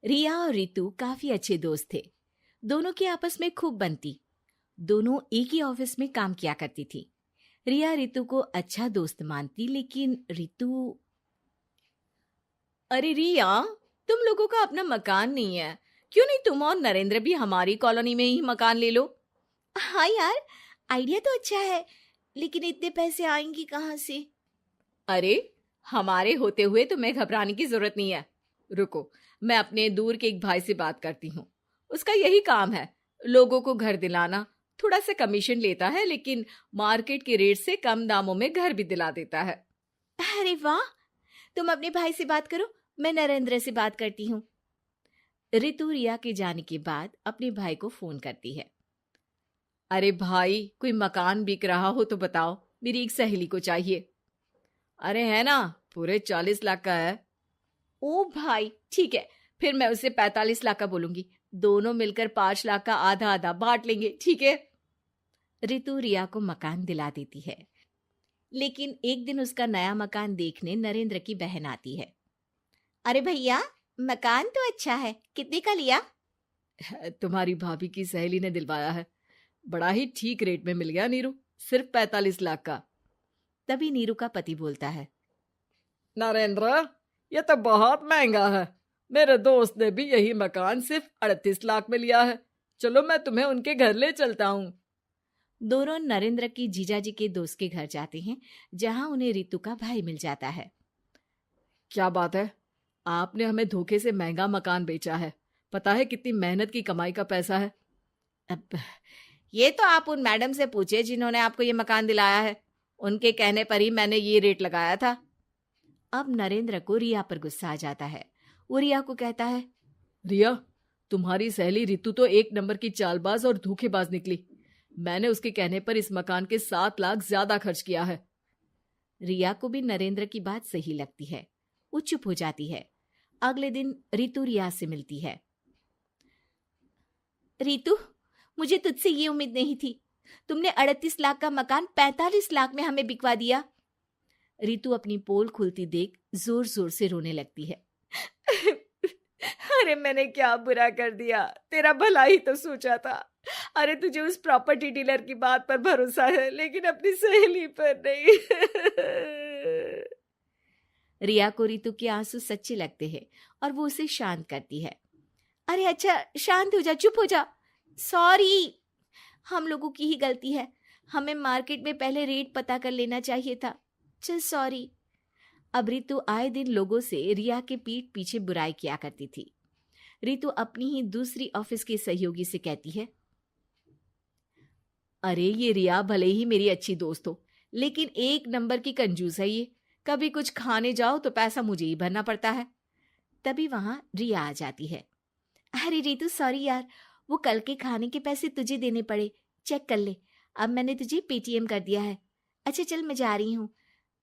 रिया और रितु काफी अच्छे दोस्त थे। दोनों की आपस में खूब बनती। दोनों एक ही ऑफिस में काम किया करती थी। रिया रितु को अच्छा दोस्त मानती, लेकिन रितु। अरे रिया, तुम लोगों का अपना मकान नहीं है, क्यों नहीं तुम और नरेंद्र भी हमारी कॉलोनी में ही मकान ले लो? हाँ यार, आइडिया तो अच्छा है, लेकिन इतने पैसे आएंगे कहाँ से? अरे, हमारे होते हुए तुम्हें घबराने की जरूरत नहीं है। रुको, मैं अपने दूर के एक भाई से बात करती हूँ। उसका यही काम है, लोगों को घर दिलाना। थोड़ा सा कमीशन लेता है, लेकिन मार्केट के रेट से कम दामों में घर भी दिला देता है। अरे वाह, तुम अपने भाई से बात करो, मैं नरेंद्र से बात करती हूँ। रितु रिया के जाने के बाद अपने भाई को फोन करती है। अरे भाई, कोई मकान बिक रहा हो तो बताओ, मेरी एक सहेली को चाहिए। अरे है ना, पूरे 40 लाख का है। ओ भाई, ठीक है, फिर मैं उसे 45 लाख का बोलूंगी। दोनों मिलकर 5 लाख का आधा आधा बांट लेंगे, ठीक है? रितु रिया को मकान दिला देती है, लेकिन एक दिन उसका नया मकान देखने नरेंद्र की बहन आती है। अरे भैया, मकान तो अच्छा है, कितने का लिया? तुम्हारी भाभी की सहेली ने दिलवाया है, बड़ा ही ठीक रेट में मिल गया नीरू, सिर्फ 45 लाख का। तभी नीरू का पति बोलता है। नरेंद्र, ये तो बहुत महंगा है। मेरे दोस्त ने भी यही मकान सिर्फ 38 लाख में लिया है। चलो, मैं तुम्हें उनके घर ले चलता हूँ। दोनों नरेंद्र की जीजाजी के दोस्त के घर जाते हैं, जहां उन्हें रितु का भाई मिल जाता है। क्या बात है, आपने हमें धोखे से महंगा मकान बेचा है। पता है कितनी मेहनत की कमाई का पैसा है। अब ये तो आप उन मैडम से पूछे जिन्होंने आपको ये मकान दिलाया है। उनके कहने पर ही मैंने ये रेट लगाया था। अब नरेंद्र को रिया पर गुस्सा आ जाता है। वो रिया को कहता है, रिया, तुम्हारी सहेली रितु तो एक नंबर की चालबाज और धोखेबाज निकली। मैंने उसके कहने पर इस मकान के 7 लाख ज्यादा खर्च किया है। रिया को भी नरेंद्र की बात सही लगती है। वो चुप हो जाती है। अगले दिन रितु रिया से मिलती है। रितु, मुझे तुझसे ये उम्मीद नहीं थी। तुमने 38 लाख का मकान 45 लाख में हमें बिकवा दिया। रितु अपनी पोल खुलती देख जोर जोर से रोने लगती है। अरे मैंने क्या बुरा कर दिया, तेरा भला ही तो सोचा था। अरे तुझे उस प्रॉपर्टी डीलर की बात पर भरोसा है, लेकिन अपनी सहेली पर नहीं। रिया को रितु के आंसू सच्चे लगते हैं और वो उसे शांत करती है। अरे अच्छा, शांत हो जा, चुप हो जा। सॉरी, हम लोगों की ही गलती है। हमें मार्केट में पहले रेट पता कर लेना चाहिए था। चल सॉरी। अब रितु आए दिन लोगों से रिया के पीठ पीछे बुराई किया करती थी। रितु अपनी ही दूसरी ऑफिस के सहयोगी से कहती है, अरे ये रिया भले ही मेरी अच्छी दोस्त हो, लेकिन एक नंबर की कंजूस है ये। कभी कुछ खाने जाओ तो पैसा मुझे ही भरना पड़ता है। तभी वहां रिया आ जाती है। अरे रितु, सॉरी यार, वो कल के खाने के पैसे तुझे देने पड़े, चेक कर ले। अब मैंने तुझे पेटीएम कर दिया है। अच्छा चल, मैं जा रही हूँ।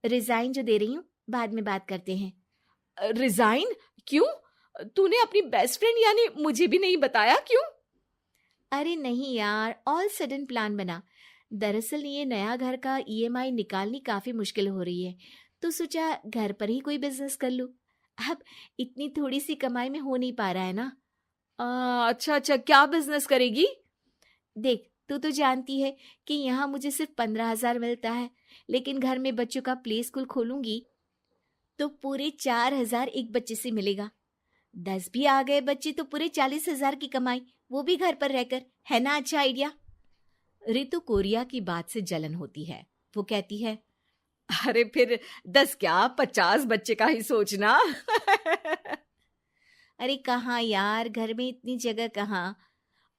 रिजाइन जो दे रही हूँ, बाद में बात करते हैं। रिजाइन? क्यों? तूने अपनी बेस्ट फ्रेंड यानी मुझे भी नहीं बताया, क्यों? अरे नहीं यार, ऑल सडन प्लान बना। दरअसल ये नया घर का ईएमआई निकालनी काफी मुश्किल हो रही है, तो सोचा घर पर ही कोई बिजनेस कर लूं। अब इतनी थोड़ी सी कमाई में हो नहीं पा रहा है ना। अच्छा अच्छा, क्या बिजनेस करेगी? देख, तू तो जानती है कि यहाँ मुझे सिर्फ 15,000 मिलता है, लेकिन घर में बच्चों का प्ले स्कूल खोलूंगी तो पूरे 4,000 एक बच्चे से मिलेगा। 10 भी आ गए बच्चे तो पूरे 40,000 की कमाई, वो भी घर पर रहकर। है ना अच्छा आइडिया? रितु को रिया की बात से जलन होती है। वो कहती है, अरे फिर 10 क्या, 50 बच्चे का ही सोचना। अरे कहाँ यार, घर में इतनी जगह कहाँ।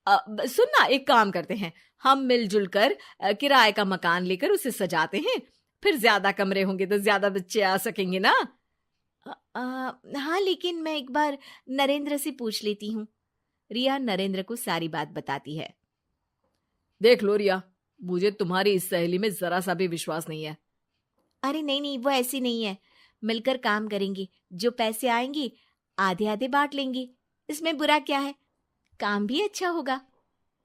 सुन ना, एक काम करते हैं, हम मिलजुल कर किराए का मकान लेकर उसे सजाते हैं। फिर ज्यादा कमरे होंगे तो ज्यादा बच्चे आ सकेंगे ना। हाँ, लेकिन मैं एक बार नरेंद्र से पूछ लेती हूँ। रिया नरेंद्र को सारी बात बताती है। देख लो रिया, मुझे तुम्हारी इस सहेली में जरा सा भी विश्वास नहीं है। अरे नहीं नहीं, वो ऐसी नहीं है। मिलकर काम करेंगे, जो पैसे आएंगे आधे आधे बांट लेंगे। इसमें बुरा क्या है, काम भी अच्छा होगा।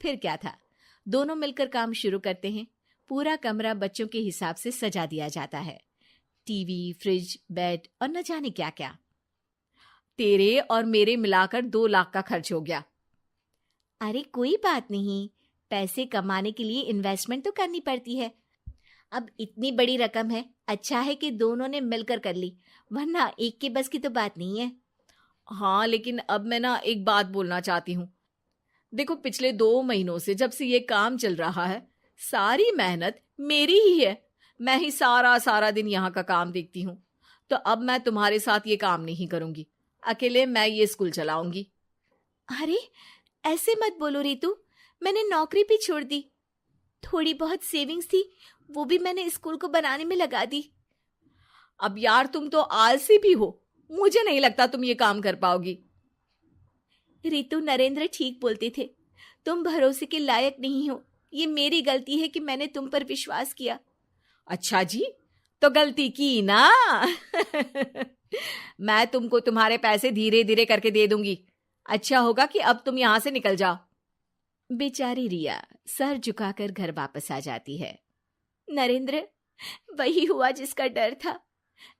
फिर क्या था, दोनों मिलकर काम शुरू करते हैं। पूरा कमरा बच्चों के हिसाब से सजा दिया जाता है। टीवी, फ्रिज, बेड और न जाने क्या क्या। तेरे और मेरे मिलाकर 2 लाख का खर्च हो गया। अरे कोई बात नहीं, पैसे कमाने के लिए इन्वेस्टमेंट तो करनी पड़ती है। अब इतनी बड़ी रकम है, अच्छा है कि दोनों ने मिलकर कर ली, वरना एक के बस की तो बात नहीं है। हाँ, लेकिन अब मैं ना एक बात बोलना चाहती हूँ। देखो, पिछले 2 महीनों से जब से ये काम चल रहा है, सारी मेहनत मेरी ही है। मैं ही सारा दिन यहाँ का काम देखती हूँ। तो अब मैं तुम्हारे साथ ये काम नहीं करूंगी, अकेले मैं ये स्कूल चलाऊंगी। अरे ऐसे मत बोलो रितु, मैंने नौकरी भी छोड़ दी। थोड़ी बहुत सेविंग्स थी, वो भी मैंने स्कूल को बनाने में लगा दी। अब यार, तुम तो आलसी भी हो, मुझे नहीं लगता तुम ये काम कर पाओगी। रितु, नरेंद्र ठीक बोलते थे, तुम भरोसे के लायक नहीं हो। ये मेरी गलती है कि मैंने तुम पर विश्वास किया। अच्छा जी, तो गलती की ना। मैं तुमको तुम्हारे पैसे धीरे धीरे करके दे दूंगी। अच्छा होगा कि अब तुम यहां से निकल जाओ। बेचारी रिया सर झुकाकर घर वापस आ जाती है। नरेंद्र, वही हुआ जिसका डर था।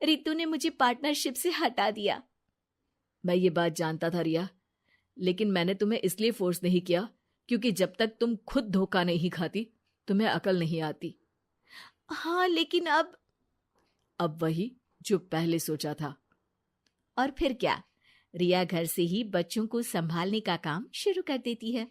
रितु ने मुझे पार्टनरशिप से हटा दिया। मैं ये बात जानता था रिया, लेकिन मैंने तुम्हें इसलिए फोर्स नहीं किया क्योंकि जब तक तुम खुद धोखा नहीं खाती, तुम्हें अकल नहीं आती। हाँ, लेकिन अब वही जो पहले सोचा था। और फिर क्या, रिया घर से ही बच्चों को संभालने का काम शुरू कर देती है।